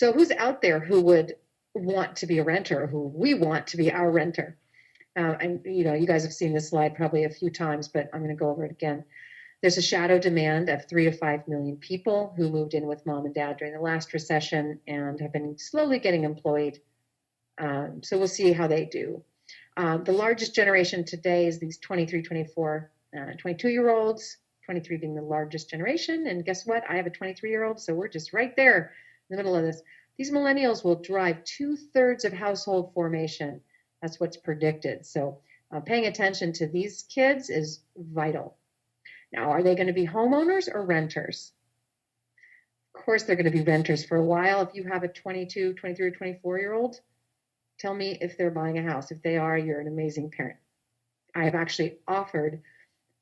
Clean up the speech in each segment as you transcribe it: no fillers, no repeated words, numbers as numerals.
So who's out there who would want to be a renter, who we want to be our renter? And you guys have seen this slide probably a few times, but I'm going to go over it again. There's a shadow demand of 3 to 5 million people who moved in with mom and dad during the last recession and have been slowly getting employed. So we'll see how they do. The largest generation today is these 23, 24, 22-year-olds, 23 being the largest generation. And guess what? I have a 23-year-old, so we're just right there in the middle of this. These millennials will drive 2/3 of household formation. That's what's predicted. So paying attention to these kids is vital. Now, are they going to be homeowners or renters? Of course, they're going to be renters for a while. If you have a 22, 23, or 24-year-old, tell me if they're buying a house. If they are, you're an amazing parent. I have actually offered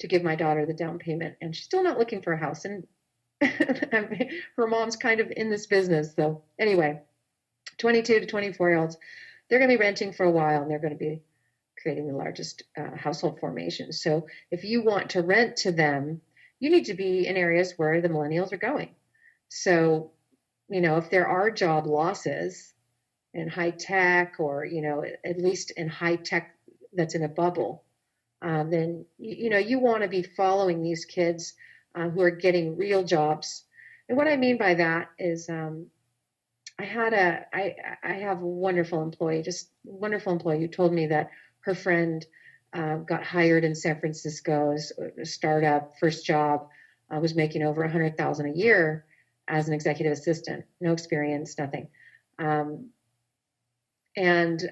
to give my daughter the down payment, and she's still not looking for a house. And her mom's kind of in this business. So anyway, 22 to 24-year-olds, they're going to be renting for a while, and they're going to be creating the largest household formation. So if you want to rent to them, you need to be in areas where the millennials are going. So, if there are job losses in high tech or, at least in high tech that's in a bubble, then, you want to be following these kids who are getting real jobs. And what I mean by that is I have a wonderful employee who told me that her friend got hired in San Francisco as a startup, first job, was making over $100,000 a year as an executive assistant, no experience, nothing. And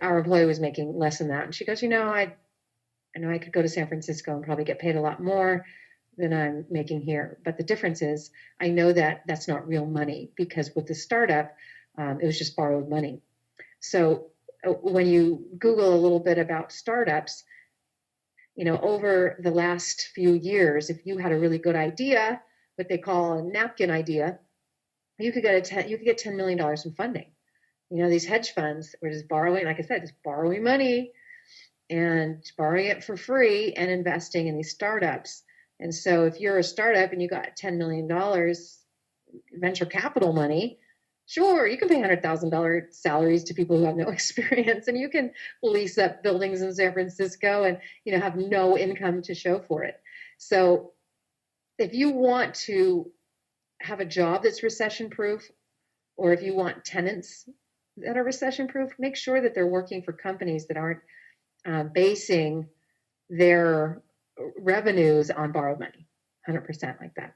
our employee was making less than that. And she goes, I know I could go to San Francisco and probably get paid a lot more than I'm making here. But the difference is I know that that's not real money, because with the startup, it was just borrowed money. So when you Google a little bit about startups, over the last few years, if you had a really good idea, what they call a napkin idea, you could get $10 million in funding. These hedge funds were just borrowing, like I said, just borrowing money and borrowing it for free and investing in these startups. And so if you're a startup and you got $10 million venture capital money, sure, you can pay $100,000 salaries to people who have no experience, and you can lease up buildings in San Francisco and have no income to show for it. So if you want to have a job that's recession-proof, or if you want tenants that are recession-proof, make sure that they're working for companies that aren't basing their revenues on borrowed money, 100% like that.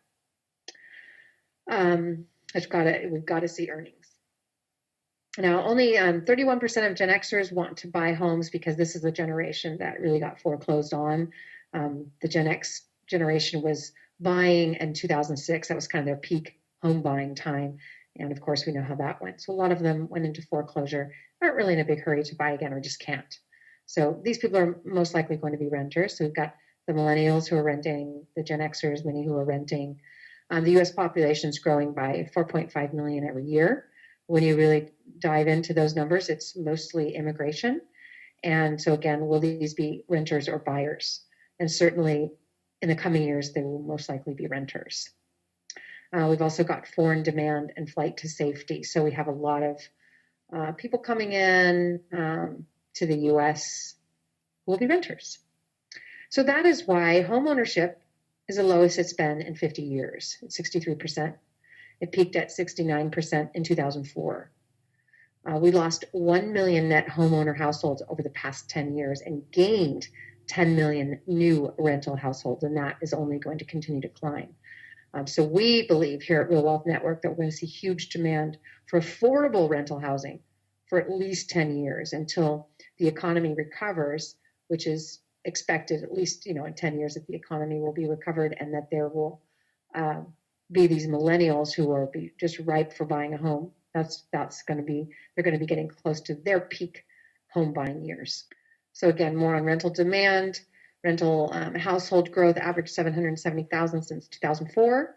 We've got to see earnings. Now, only 31% of Gen Xers want to buy homes, because this is a generation that really got foreclosed on. The Gen X generation was buying in 2006. That was kind of their peak home buying time. And of course, we know how that went. So a lot of them went into foreclosure, aren't really in a big hurry to buy again, or just can't. So these people are most likely going to be renters. So we've got the millennials who are renting, the Gen Xers, many who are renting. The U.S. population is growing by 4.5 million every year. When you really dive into those numbers, it's mostly immigration. And so again, will these be renters or buyers? And certainly in the coming years, they will most likely be renters. We've also got foreign demand and flight to safety. So we have a lot of people coming in to the U.S. who will be renters. So that is why homeownership is the lowest it's been in 50 years, at 63%. It peaked at 69% in 2004. We lost 1 million net homeowner households over the past 10 years and gained 10 million new rental households, and that is only going to continue to climb. So we believe here at Real Wealth Network that we're going to see huge demand for affordable rental housing for at least 10 years until the economy recovers, which is expected at least, in 10 years that the economy will be recovered, and that there will be these millennials who will be just ripe for buying a home. That's going to be, they're going to be getting close to their peak home buying years. So again, more on rental demand. Rental household growth averaged 770,000 since 2004.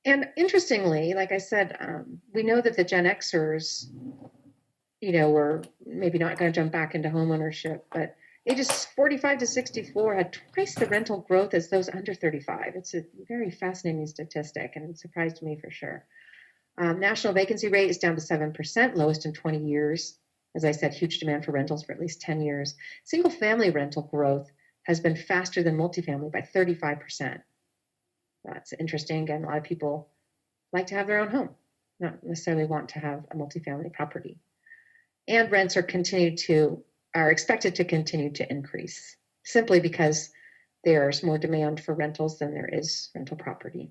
And interestingly, like I said, we know that the Gen Xers, were maybe not going to jump back into home ownership, but ages 45 to 64 had twice the rental growth as those under 35. It's a very fascinating statistic, and it surprised me for sure. National vacancy rate is down to 7%, lowest in 20 years. As I said, huge demand for rentals for at least 10 years. Single family rental growth has been faster than multifamily by 35%. That's interesting. Again, a lot of people like to have their own home, not necessarily want to have a multifamily property. And rents are expected to continue to increase simply because there's more demand for rentals than there is rental property.